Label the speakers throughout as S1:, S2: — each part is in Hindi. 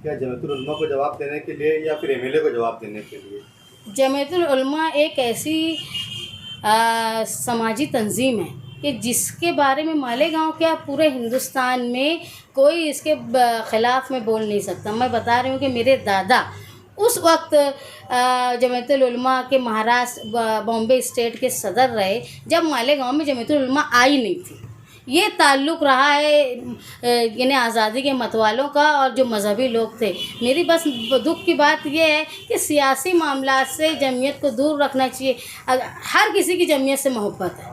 S1: क्या जमीयतुल उलमा को जवाब देने के लिए या फिर एमएलए को जवाब देने के लिए?
S2: जमीयतुल उलमा एक ऐसी समाजी तंजीम है कि जिसके बारे में मालेगांव क्या पूरे हिंदुस्तान में कोई इसके ख़िलाफ़ में बोल नहीं सकता। मैं बता रही हूँ कि मेरे दादा उस वक्त जमीयतुल उलमा के महाराष्ट्र बॉम्बे स्टेट के सदर रहे जब मालेगांव में जमीयतुल उलमा आई नहीं थी। ये ताल्लुक़ रहा है यानी आज़ादी के मतवालों का और जो मज़हबी लोग थे। मेरी बस दुख की बात यह है कि सियासी मामला से जमीयत को दूर रखना चाहिए। हर किसी की जमीयत से मोहब्बत है,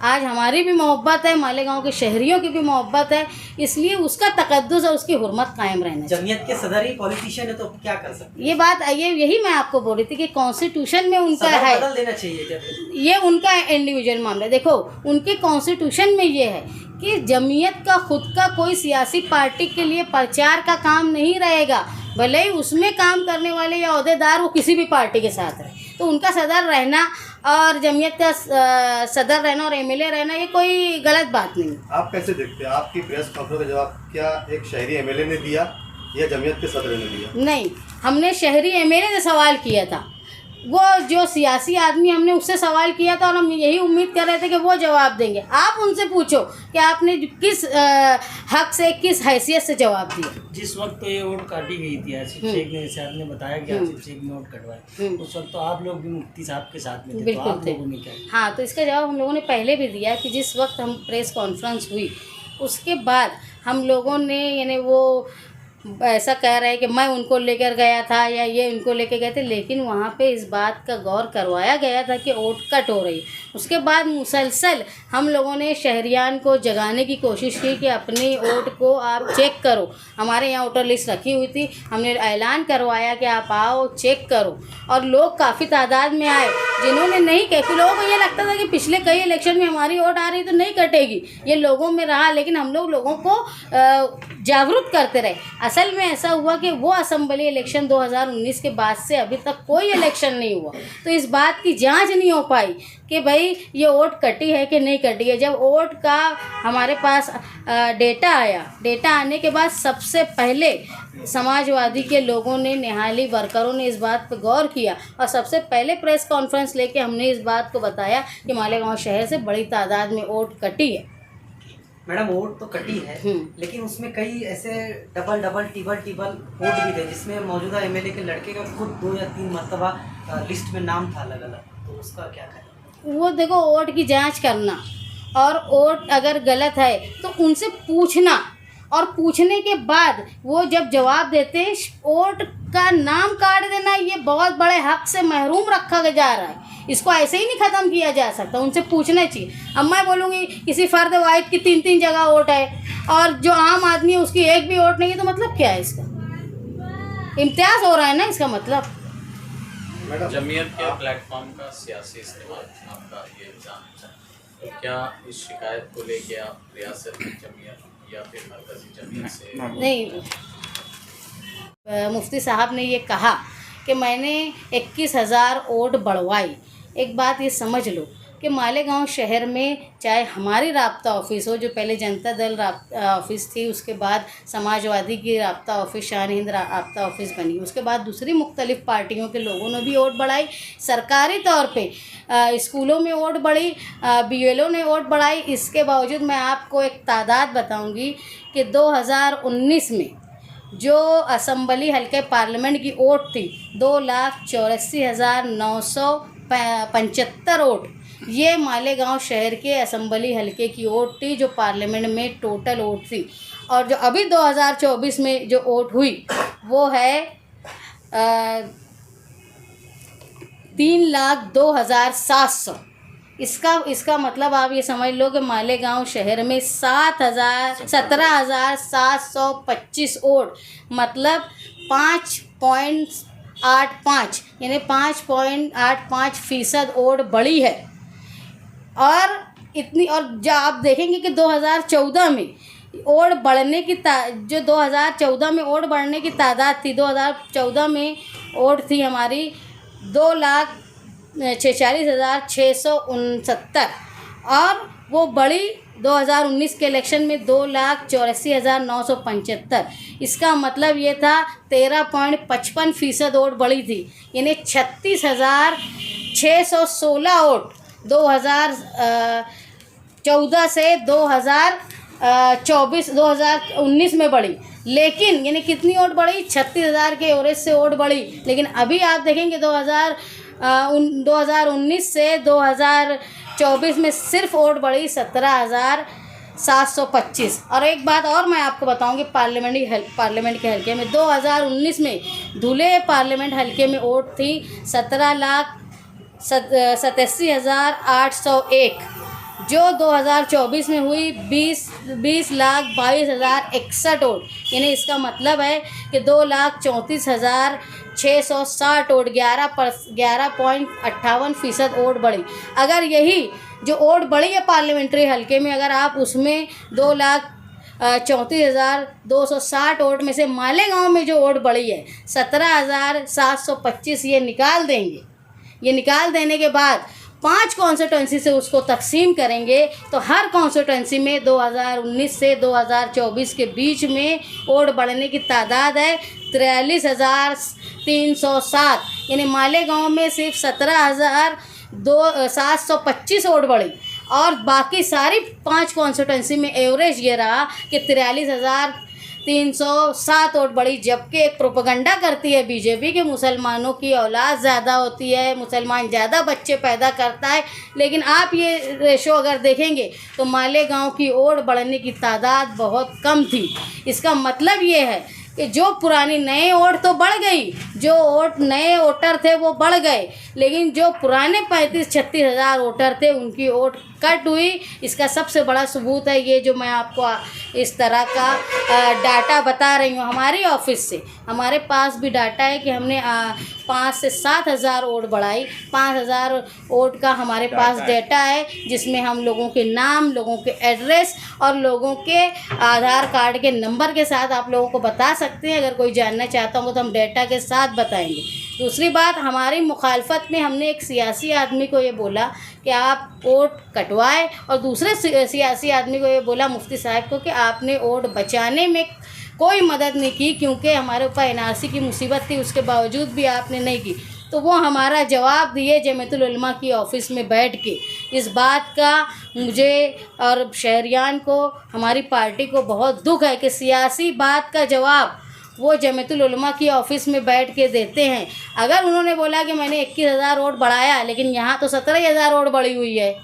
S2: आज हमारी भी मोहब्बत है, मालेगांव के शहरियों की भी मोहब्बत है, इसलिए उसका तकद्दुस और उसकी हुर्मत कायम रहना चाहिए।
S3: जमीयत के सदर ही पॉलिटिशियन है तो क्या कर सकते हैं?
S2: ये बात यही मैं आपको बोल रही थी कि कॉन्स्टिट्यूशन में उनका है,
S3: बदल देना चाहिए।
S2: ये उनका इंडिविजुअल मामला। देखो उनके कॉन्स्टिट्यूशन में ये है कि जमीयत का खुद का कोई सियासी पार्टी के लिए प्रचार का काम नहीं रहेगा, भले ही उसमें काम करने वाले या अहदेदार वो किसी भी पार्टी के साथ रहे, तो उनका सदर रहना और जमीयत का सदर रहना और एमएलए रहना ये कोई गलत बात नहीं।
S1: आप कैसे देखते हैं? आपकी प्रेस कॉन्फ्रेंस का जवाब क्या एक शहरी एमएलए ने दिया या जमीयत के सदर ने दिया?
S2: नहीं, हमने शहरी एमएलए से सवाल किया था, वो जो सियासी आदमी हमने उससे सवाल किया था और हम यही उम्मीद कर रहे थे कि वो जवाब देंगे। आप उनसे पूछो कि आपने किस हक से किस हैसियत से जवाब दिया।
S3: जिस वक्त तो ये वोट काटी गई थी आसिफ शेख ने, जैसे आपने बताया कि आसिफ शेख ने वोट कटवाए, उस वक्त तो आप लोग भी मुफ्ती साहब के साथ में थे,
S2: बिल्कुल
S3: तो आप
S2: थे।
S3: लोगों ने क्या?
S2: हाँ, तो इसका जवाब हम लोगों ने पहले भी दिया कि जिस वक्त हम प्रेस कॉन्फ्रेंस हुई उसके बाद हम लोगों ने यानी वो ऐसा कह रहे हैं कि मैं उनको लेकर गया था या ये उनको लेकर गए थे, लेकिन वहाँ पे इस बात का गौर करवाया गया था कि वोट कट हो रही। उसके बाद मुसलसल हम लोगों ने शहरियान को जगाने की कोशिश की कि अपनी वोट को आप चेक करो। हमारे यहाँ वोटर लिस्ट रखी हुई थी, हमने ऐलान करवाया कि आप आओ चेक करो, और लोग काफ़ी तादाद में आए। जिन्होंने नहीं, क्योंकि लोगों को ये लगता था कि पिछले कई इलेक्शन में हमारी वोट आ रही तो नहीं कटेगी, ये लोगों में रहा, लेकिन हम लोगों को जागरूक करते रहे। असल में ऐसा हुआ कि वो असेंबली इलेक्शन 2019 के बाद से अभी तक कोई इलेक्शन नहीं हुआ, तो इस बात की जांच नहीं हो पाई कि भाई ये वोट कटी है कि नहीं कटी है। जब वोट का हमारे पास डेटा आया, डेटा आने के बाद सबसे पहले समाजवादी के लोगों ने, निहाली वर्करों ने इस बात पर गौर किया और सबसे पहले प्रेस कॉन्फ्रेंस लेके हमने इस बात को बताया कि मालेगांव शहर से बड़ी तादाद में वोट कटी है।
S3: मैडम वोट तो कटी है, लेकिन उसमें कई ऐसे डबल टिबल वोट भी थे जिसमें मौजूदा एमएलए के लड़के का खुद 2 या 3 मरतबा लिस्ट में नाम था अलग अलग, तो उसका क्या करें?
S2: वो देखो, वोट की जांच करना और वोट अगर गलत है तो उनसे पूछना, और पूछने के बाद वो जब जवाब देते हैं वोट का नाम काट देना, ये बहुत बड़े हक से महरूम रखा जा रहा है। इसको ऐसे ही नहीं ख़त्म किया जा सकता, उनसे पूछना चाहिए। अब मैं बोलूँगी किसी फ़र्द वाहिद की 3-3 जगह वोट है और जो आम आदमी है उसकी एक भी वोट नहीं है, तो मतलब क्या है इसका? इम्तियाज़ हो रहा है ना इसका मतलब।
S4: जमीयत के प्लेटफॉर्म का सियासी इस्तेमाल आपका ये इल्ज़ाम है, तो क्या इस शिकायत को लेके आप रियासत जमीयत या फिर मरकज़ी जमीयत से?
S2: नहीं, मुफ्ती साहब ने ये कहा कि मैंने 21,000 वोट बढ़वाई। एक बात ये समझ लो कि मालेगांव शहर में चाहे हमारी राब्ता ऑफिस हो, जो पहले जनता दल ऑफिस थी, उसके बाद समाजवादी की राब्ता ऑफिस, शान हिंद राब्ता ऑफिस बनी, उसके बाद दूसरी मुख्तलिफ़ पार्टियों के लोगों ने भी वोट बढ़ाई, सरकारी तौर पे स्कूलों में वोट बढ़ी, बीएलओ ने वोट बढ़ाई। इसके बावजूद मैं आपको एक तादाद बताऊंगी कि 2019 में जो असम्बली हल्के पार्लियामेंट की वोट थी 2,84,975 वोट, ये मालेगांव शहर के असम्बली हल्के की वोट थी जो पार्लियामेंट में टोटल वोट थी। और जो अभी 2024 में जो वोट हुई वो है 3,02,700। इसका मतलब आप ये समझ लो कि मालेगांव शहर में 17,725 वोट, मतलब 5.85 यानी 5.85% वोट बढ़ी है। और इतनी, और जब आप देखेंगे कि 2014 में वोट बढ़ने की जो 2014 में वोट बढ़ने की तादाद थी, 2014 में वोट थी हमारी 2,46,669 और वो बड़ी 2019 के इलेक्शन में 2,84,975। इसका मतलब ये था 13.55% वोट बढ़ी थी, यानी 36,616 वोट 2014 से 2019 में बढ़ी। लेकिन यानी कितनी वोट बढ़ी? 36,000 के एवरेज से वोट बढ़ी। लेकिन अभी आप देखेंगे 2019 से 2024 में सिर्फ वोट बढ़ी 17,725। और एक बात और मैं आपको बताऊंगी, पार्लियामेंट के हल्के में 2019 में धुले पार्लियामेंट हल्के में वोट थी 17,87,801, जो 2024 में हुई 20,22,61 वोट। यानी इसका मतलब है कि 2,34,660 वोट 11.58% वोट बढ़ी। अगर यही जो वोट बढ़ी है पार्लियामेंट्री हल्के में, अगर आप उसमें 2,34,260 वोट में से मालेगांव में जो वोट बढ़ी है 17,725 ये निकाल देंगे, ये निकाल देने के बाद 5 कॉन्स्टिट्यूंसी से उसको तकसीम करेंगे तो हर कॉन्स्टिट्यूंसी में 2019 से 2024 के बीच में वोट बढ़ने की तादाद है 43,307। यानी मालेगांव में सिर्फ 17,725 वोट बढ़ी और बाकी सारी 5 कॉन्स्टिट्यूंसी में एवरेज ये रहा कि 43,307 वोट बढ़ी। जबकि एक प्रोपेगेंडा करती है बीजेपी कि मुसलमानों की औलाद ज़्यादा होती है, मुसलमान ज़्यादा बच्चे पैदा करता है, लेकिन आप ये रेशो अगर देखेंगे तो मालेगांव की वोट बढ़ने की तादाद बहुत कम थी। इसका मतलब ये है कि जो पुरानी नए वोट तो बढ़ गई, जो वोट नए वोटर थे वो बढ़ गए, लेकिन जो पुराने 35-36 हज़ार वोटर थे उनकी वोट कट हुई। इसका सबसे बड़ा सबूत है ये जो मैं आपको इस तरह का डाटा बता रही हूँ हमारी ऑफिस से। हमारे पास भी डाटा है कि हमने 5 से 7 हज़ार वोट बढ़ाई। 5,000 वोट का हमारे पास डाटा है जिसमें हम लोगों के नाम, लोगों के एड्रेस और लोगों के आधार कार्ड के नंबर के साथ आप लोगों को बता सकते हैं। अगर कोई जानना चाहता होगा तो हम डाटा के साथ बताएंगे। दूसरी बात, हमारी मुखालफत में हमने एक सियासी आदमी को ये बोला कि आप वोट कटवाए और दूसरे सियासी आदमी को ये बोला, मुफ्ती साहब को, कि आपने वोट बचाने में कोई मदद नहीं की क्योंकि हमारे ऊपर एनआरसी की मुसीबत थी, उसके बावजूद भी आपने नहीं की। तो वो हमारा जवाब दिए जमीयतुल उलमा की ऑफ़िस में बैठ के। इस बात का मुझे और शहरियान को, हमारी पार्टी को बहुत दुख है कि सियासी बात का जवाब वो जमीयतुल उलमा की ऑफ़िस में बैठ के देते हैं। अगर उन्होंने बोला कि मैंने 21,000 वोट बढ़ाया, लेकिन यहाँ तो 17,000 वोट बढ़ी हुई है,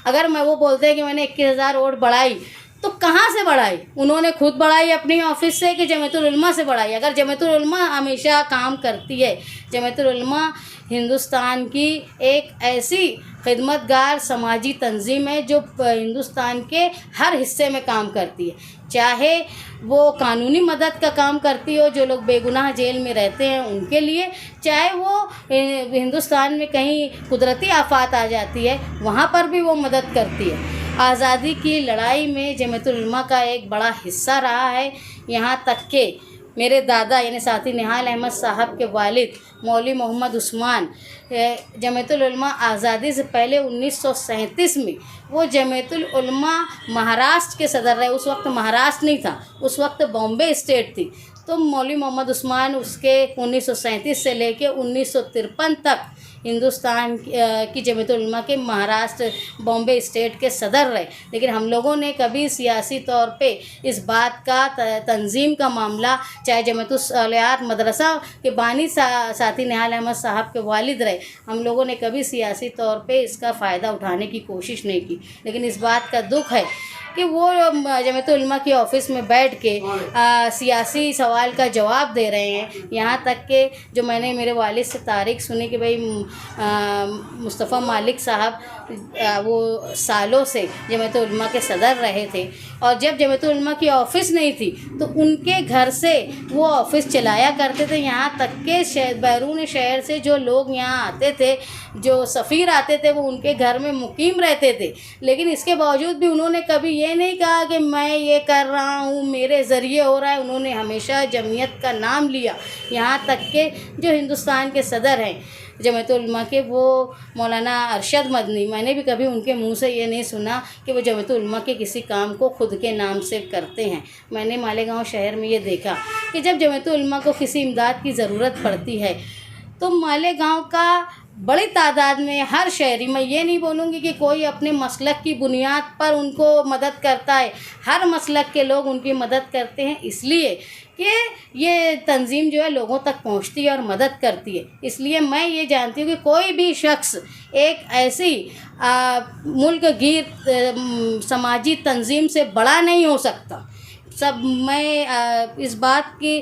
S2: अगर मैं वो बोलते हैं कि मैंने 21,000 वोट बढ़ाई तो कहाँ से बढ़ाई? उन्होंने खुद बढ़ाई अपनी ऑफिस से कि जमीयतुल उलमा से बढ़ाई? अगर जमीयतुल उलमा हमेशा काम करती है, जमीयतुल उलमा हिंदुस्तान की एक ऐसी खिदमतगार समाजी तंजीम है जो हिंदुस्तान के हर हिस्से में काम करती है, चाहे वो कानूनी मदद का काम करती हो, जो लोग बेगुनाह जेल में रहते हैं उनके लिए, चाहे वो हिंदुस्तान में कहीं कुदरती आफात आ जाती है वहाँ पर भी वो मदद करती है। आज़ादी की लड़ाई में जमीयतुल उलमा का एक बड़ा हिस्सा रहा है। यहाँ तक के मेरे दादा यानी साथी निहाल अहमद साहब के वालिद मौलवी मोहम्मद उस्मान जमीयतुल उलमा आज़ादी से पहले 1937 में वो जमीयतुल उलमा महाराष्ट्र के सदर रहे। उस वक्त महाराष्ट्र नहीं था, उस वक्त बॉम्बे स्टेट थी। तो मौलवी मोहम्मद उस्मान उसके 1937 से लेके 1953 तक हिंदुस्तान की जमीयतुल उलमा के महाराष्ट्र बॉम्बे स्टेट के सदर रहे। लेकिन हम लोगों ने कभी सियासी तौर पे इस बात का तंजीम का मामला, चाहे जमीयतुल सालिहात मदरसा के बानी साथी निहाल अहमद साहब के वालिद रहे, हम लोगों ने कभी सियासी तौर पे इसका फ़ायदा उठाने की कोशिश नहीं की। लेकिन इस बात का दुख है कि वो जमीयतुल उलमा की ऑफ़िस में बैठ के सियासी सवाल का जवाब दे रहे हैं। यहाँ तक कि जो मैंने मेरे वालिद से तारीख सुनी कि भाई मुस्तफ़ा मालिक साहब वो सालों से जमीयतुल उलमा के सदर रहे थे और जब जमीयतुल उलमा की ऑफ़िस नहीं थी तो उनके घर से वो ऑफ़िस चलाया करते थे। यहाँ तक के बैरून शहर से जो लोग यहाँ आते थे, जो सफ़ीर आते थे, वो उनके घर में मुकीम रहते थे। लेकिन इसके बावजूद भी उन्होंने कभी ये नहीं कहा कि मैं ये कर रहा हूँ, मेरे ज़रिए हो रहा है। उन्होंने हमेशा जमीयत का नाम लिया। यहाँ तक के जो हिंदुस्तान के सदर हैं जमीयतुल उलमा के, वो मौलाना अरशद मदनी, मैंने भी कभी उनके मुंह से ये नहीं सुना कि वो जमीयतुल उलमा के किसी काम को खुद के नाम से करते हैं। मैंने मालेगांव शहर में ये देखा कि जब जमीयतुल उलमा को किसी इमदाद की ज़रूरत पड़ती है तो मालेगांव का बड़ी तादाद में हर शहरी, मैं ये नहीं बोलूँगी कि कोई अपने मसलक की बुनियाद पर उनको मदद करता है, हर मसलक के लोग उनकी मदद करते हैं, इसलिए कि ये तंजीम जो है लोगों तक पहुंचती है और मदद करती है। इसलिए मैं ये जानती हूँ कि कोई भी शख्स एक ऐसी मुल्क गिर समाजी तंजीम से बड़ा नहीं हो सकता। सब मैं इस बात की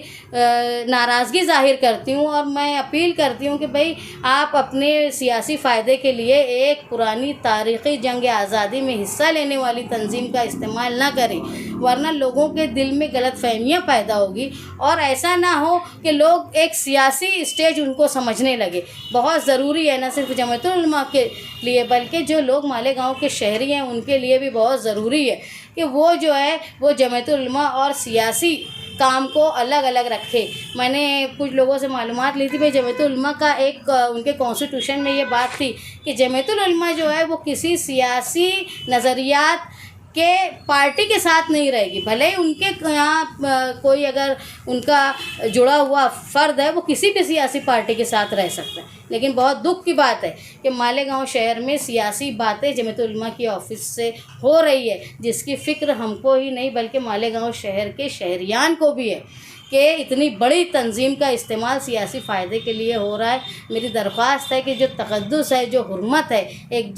S2: नाराज़गी ज़ाहिर करती हूँ और मैं अपील करती हूँ कि भाई आप अपने सियासी फ़ायदे के लिए एक पुरानी तारीख़ी जंग आज़ादी में हिस्सा लेने वाली तंजीम का इस्तेमाल ना करें, वरना लोगों के दिल में गलतफ़हमियाँ पैदा होगी और ऐसा ना हो कि लोग एक सियासी स्टेज उनको समझने लगे। बहुत ज़रूरी है, न सिर्फ जमीयतुल उलमा के लिए बल्कि जो लोग मालेगांव के शहरी हैं उनके लिए भी बहुत ज़रूरी है कि वो जो है वो जमीयतुल उलमा और सियासी काम को अलग अलग रखे। मैंने कुछ लोगों से मालूमात ली थी, भाई जमीयतुल उलमा का एक उनके कॉन्स्टिट्यूशन में ये बात थी कि जमीयतुल उलमा जो है वो किसी सियासी नज़रियात के पार्टी के साथ नहीं रहेगी। भले ही उनके यहाँ कोई अगर उनका जुड़ा हुआ फ़र्द है वो किसी भी सियासी पार्टी के साथ रह सकता है, लेकिन बहुत दुख की बात है कि मालेगांव शहर में सियासी बातें जमीयतुल उलमा की ऑफिस से हो रही है, जिसकी फ़िक्र हमको ही नहीं बल्कि मालेगांव शहर के शहरियान को भी है कि इतनी बड़ी तंजीम का इस्तेमाल सियासी फ़ायदे के लिए हो रहा है। मेरी दरख्वास्त है कि जो तक़द्दुस है, जो हुर्मत है एक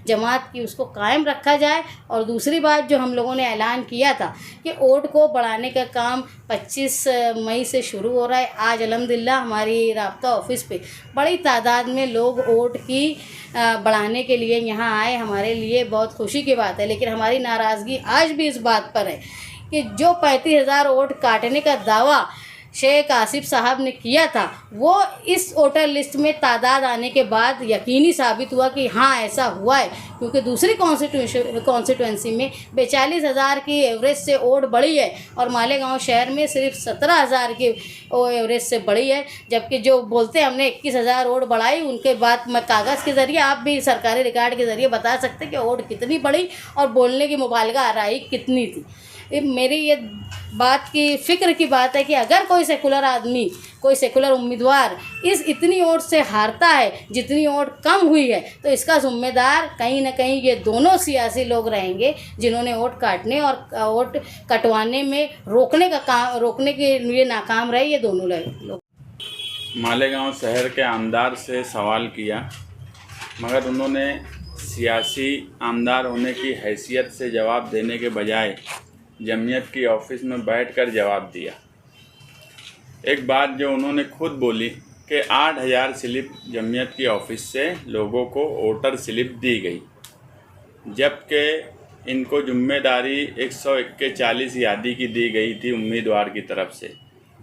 S2: जमात की, उसको कायम रखा जाए। और दूसरी बात जो हम लोगों ने ऐलान किया था कि वोट को बढ़ाने का काम 25 मई से शुरू हो रहा है। आज अल्हम्दुलिल्लाह हमारी राब्ता ऑफिस पे बड़ी तादाद में लोग वोट की बढ़ाने के लिए यहाँ आए, हमारे लिए बहुत खुशी की बात है। लेकिन हमारी नाराज़गी आज भी इस बात पर है कि जो 35,000 वोट काटने का दावा शेख आसिफ साहब ने किया था, वो इस वोटर लिस्ट में तादाद आने के बाद यकीनी साबित हुआ कि हाँ ऐसा हुआ है, क्योंकि दूसरी कॉन्स्टिट्यूंसी में 42,000 की एवरेज से वोट बढ़ी है और मालेगांव शहर में सिर्फ 17,000 की एवरेज से बढ़ी है। जबकि जो बोलते हैं हमने 21,000 वोट बढ़ाई, उनके बाद मैं कागज़ के ज़रिए, आप भी सरकारी रिकॉर्ड के ज़रिए बता सकते हैं कि वोट कितनी बढ़ी और बोलने की मुबालगा आराई कितनी थी। मेरी ये बात की फ़िक्र की बात है कि अगर कोई सेकुलर आदमी, कोई सेकुलर उम्मीदवार इस इतनी वोट से हारता है जितनी वोट कम हुई है, तो इसका ज़िम्मेदार कहीं ना कहीं ये दोनों सियासी लोग रहेंगे जिन्होंने वोट काटने और वोट कटवाने में रोकने के लिए नाकाम रहे, ये दोनों लोग।
S5: मालेगांव शहर के आमदार से सवाल किया, मगर उन्होंने सियासी आमदार होने की हैसियत से जवाब देने के बजाय जमीयत की ऑफिस में बैठकर जवाब दिया। एक बात जो उन्होंने खुद बोली कि 8,000 स्लिप जमीयत की ऑफिस से लोगों को वोटर स्लिप दी गई, जबकि इनको जिम्मेदारी 141 यादी की दी गई थी उम्मीदवार की तरफ से।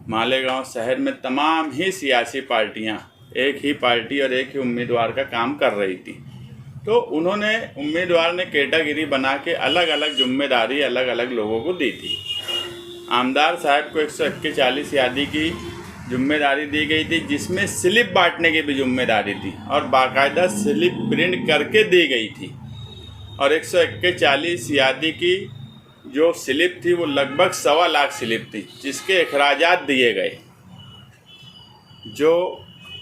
S5: मालेगांव शहर में तमाम ही सियासी पार्टियां एक ही पार्टी और एक ही उम्मीदवार का काम कर रही थी, तो उन्होंने उम्मीदवार ने कैटेगरी बना के अलग अलग जिम्मेदारी अलग अलग लोगों को दी थी। आमदार साहब को 141 यादी की जिम्मेदारी दी गई थी, जिसमें स्लिप बांटने की भी जिम्मेदारी थी और बाकायदा स्लिप प्रिंट करके दी गई थी। और 141 यादी की जो स्लिप थी वो लगभग 1.25 लाख स्लिप थी, जिसके अखराजात दिए गए। जो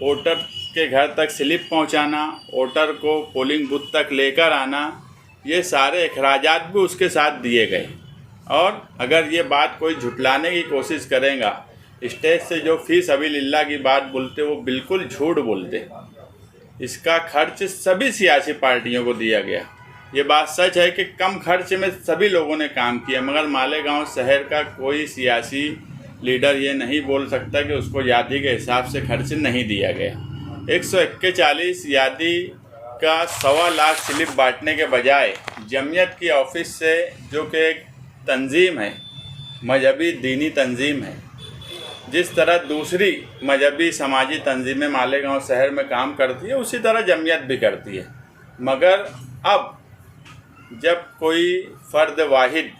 S5: वोटर के घर तक स्लिप पहुंचाना, वोटर को पोलिंग बूथ तक लेकर आना, ये सारे अखराजात भी उसके साथ दिए गए। और अगर ये बात कोई झुटलाने की कोशिश करेगा, स्टेज से जो फ़ी सबिलिल्लाह की बात बोलते वो बिल्कुल झूठ बोलते। इसका खर्च सभी सियासी पार्टियों को दिया गया। ये बात सच है कि कम खर्च में सभी लोगों ने काम किया, मगर मालेगांव शहर का कोई सियासी लीडर ये नहीं बोल सकता कि उसको यादी के हिसाब से खर्च नहीं दिया गया। 141 यादी का 1.25 लाख स्लिप बांटने के बजाय जमीयत की ऑफिस से, जो कि एक तंजीम है, मजहबी दीनी तंजीम है, जिस तरह दूसरी मजहबी समाजी तंजीमें मालेगांव शहर में काम करती है उसी तरह जमीयत भी करती है, मगर अब जब कोई फ़र्द वाहिद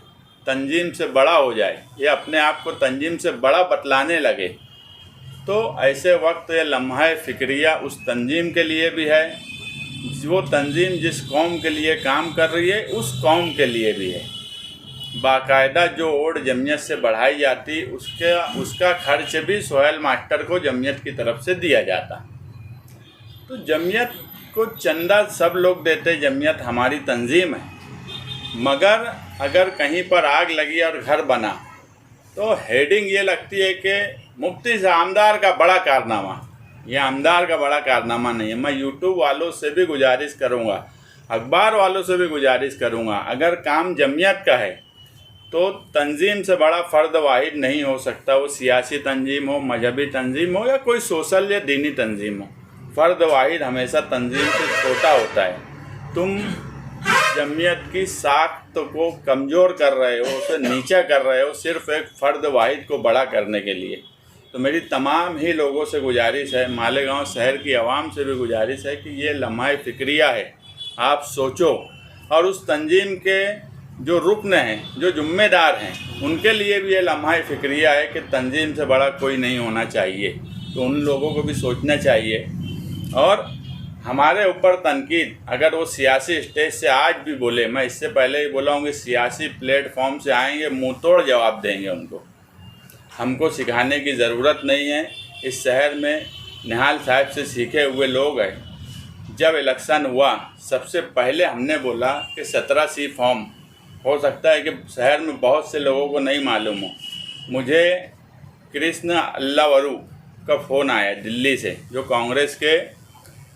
S5: तंजीम से बड़ा हो जाए या अपने आप को तंजीम से बड़ा बतलाने लगे, तो ऐसे वक्त ये लम्हा फ़िक्रिया उस तंजीम के लिए भी है, वो तंजीम जिस कौम के लिए काम कर रही है उस कौम के लिए भी है। बाकायदा जो ओड जमीयत से बढ़ाई जाती उसका खर्च भी सोहेल मास्टर को जमीयत की तरफ से दिया जाता। तो जमीयत को चंदा सब लोग देते, जमीयत हमारी तंजीम है, मगर अगर कहीं पर आग लगी और घर बना तो हेडिंग ये लगती है कि मुफ्ती से आमदार का बड़ा कारनामा। ये आमदार का बड़ा कारनामा नहीं है। मैं यूट्यूब वालों से भी गुजारिश करूँगा, अखबार वालों से भी गुजारिश करूँगा, अगर काम जमीयत का है तो तंजीम से बड़ा फ़र्द वाहिद नहीं हो सकता। वो सियासी तंजीम हो, मजहबी तंजीम हो या कोई सोशल या दीनी तंजीम हो, फ़र्द वाहिद हमेशा तंजीम से छोटा होता है। तुम जमीयत की साख्त को कमज़ोर कर रहे हो, उसे नीचा कर रहे हो, सिर्फ़ एक फ़र्द वाहिद को बड़ा करने के लिए। तो मेरी तमाम ही लोगों से गुजारिश है, मालेगांव शहर की आवाम से भी गुजारिश है कि ये लम्हा फ़िक्रिया है, आप सोचो। और उस तंजीम के जो रुकन हैं, जो ज़िम्मेदार हैं, उनके लिए भी ये लम्हा फ़िक्रिया है कि तंजीम से बड़ा कोई नहीं होना चाहिए। तो उन लोगों को भी सोचना चाहिए। और हमारे ऊपर तनकीद अगर वो सियासी स्टेज से आज भी बोले, मैं इससे पहले ही बोला हूँ कि सियासी प्लेटफॉर्म से आएंगे, मुँह तोड़ जवाब देंगे उनको। हमको सिखाने की ज़रूरत नहीं है। इस शहर में निहाल साहब से सीखे हुए लोग हैं। जब इलेक्शन हुआ सबसे पहले हमने बोला कि 17C फॉर्म, हो सकता है कि शहर में बहुत से लोगों को नहीं मालूम हो। मुझे कृष्ण अल्लावरू का फ़ोन आया दिल्ली से, जो कांग्रेस के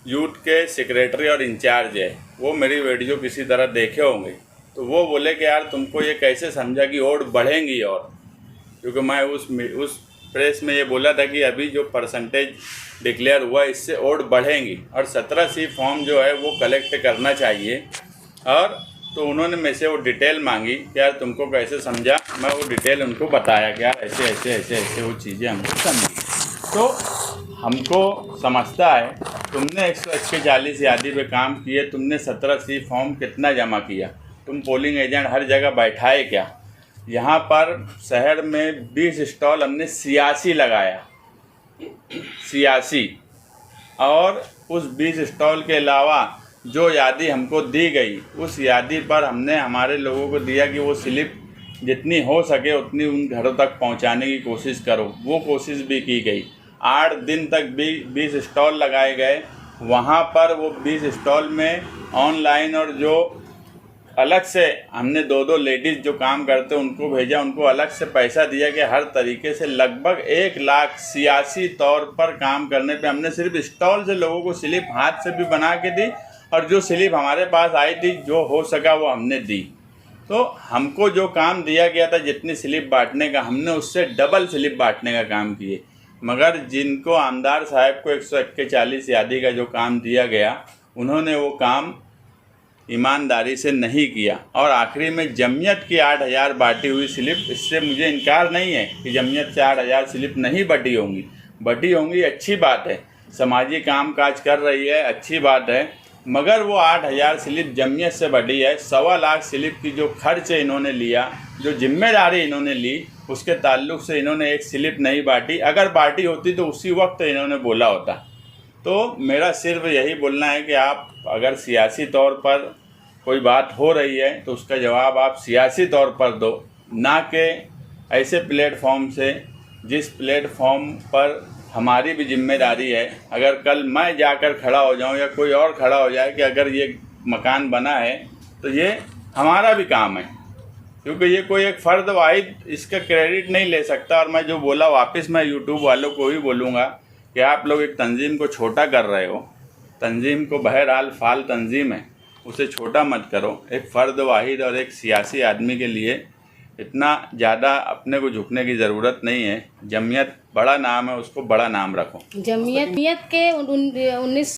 S5: यूथ के सेक्रेटरी और इंचार्ज है। वो मेरी वीडियो किसी तरह देखे होंगे, तो वो बोले कि यार तुमको ये कैसे समझा कि वोट बढ़ेंगी। और क्योंकि मैं उस प्रेस में ये बोला था कि अभी जो परसेंटेज डिक्लेयर हुआ इससे वोट बढ़ेंगी और 17C फॉर्म जो है वो कलेक्ट करना चाहिए। और तो उन्होंने मेरे से वो डिटेल मांगी कि यार तुमको कैसे समझा। मैं वो डिटेल उनको बताया कि यार ऐसे ऐसे ऐसे ऐसे वो चीज़ें हमको समझी। तो हमको समझता है, तुमने 141 यादी पे काम किए, तुमने 17C फॉर्म कितना जमा किया, तुम पोलिंग एजेंट हर जगह बैठाए क्या। यहाँ पर शहर में 20 स्टॉल हमने सियासी लगाया, सियासी। और उस 20 स्टॉल के अलावा जो यादी हमको दी गई, उस यादी पर हमने हमारे लोगों को दिया कि वो स्लिप जितनी हो सके उतनी उन घरों तक पहुंचाने की कोशिश करो। वो कोशिश भी की गई। 8 दिन तक भी 20 स्टॉल लगाए गए। वहाँ पर वो 20 स्टॉल में ऑनलाइन और जो अलग से हमने 2-2 लेडीज़ जो काम करते उनको भेजा, उनको अलग से पैसा दिया कि हर तरीके से लगभग 1 लाख सियासी तौर पर काम करने पे हमने सिर्फ स्टॉल से लोगों को स्लिप हाथ से भी बना के दी, और जो स्लिप हमारे पास आई थी जो हो सका वो हमने दी। तो हमको जो काम दिया गया था जितनी स्लिप बांटने का, हमने उससे डबल स्लिप बांटने का काम किए। मगर जिनको आमदार साहब को 141 यादी का जो काम दिया गया, उन्होंने वो काम ईमानदारी से नहीं किया। और आखिरी में जमीयत की 8000 बांटी हुई स्लिप, इससे मुझे इनकार नहीं है कि जमीयत से 8000 स्लिप नहीं बटी होंगी, बटी होंगी, अच्छी बात है, समाजी काम काज कर रही है, अच्छी बात है। मगर वो 8000 स्लिप जमीयत से बटी है। 1.25 लाख स्लिप की जो खर्च इन्होंने लिया, जो जिम्मेदारी इन्होंने ली, उसके ताल्लुक़ से इन्होंने एक स्लिप नहीं बांटी। अगर बांटी होती तो उसी वक्त इन्होंने बोला होता। तो मेरा सिर्फ यही बोलना है कि आप अगर सियासी तौर पर कोई बात हो रही है तो उसका जवाब आप सियासी तौर पर दो, ना कि ऐसे प्लेटफॉर्म से जिस प्लेटफॉर्म पर हमारी भी जिम्मेदारी है। अगर कल मैं जाकर खड़ा हो जाऊं या कोई और खड़ा हो जाए कि अगर ये मकान बना है तो ये हमारा भी काम है, क्योंकि ये कोई एक फ़र्द वाहिद इसका क्रेडिट नहीं ले सकता। और मैं जो बोला वापस मैं यूट्यूब वालों को ही बोलूँगा कि आप लोग एक तंजीम को छोटा कर रहे हो। तंजीम को बहरहाल फ़ाल तंजीम है, उसे छोटा मत करो। एक फ़र्द वाहिद और एक सियासी आदमी के लिए इतना ज़्यादा अपने को झुकने की ज़रूरत नहीं है। जमीयत बड़ा नाम है, उसको बड़ा नाम रखो।
S2: जमीयत के 19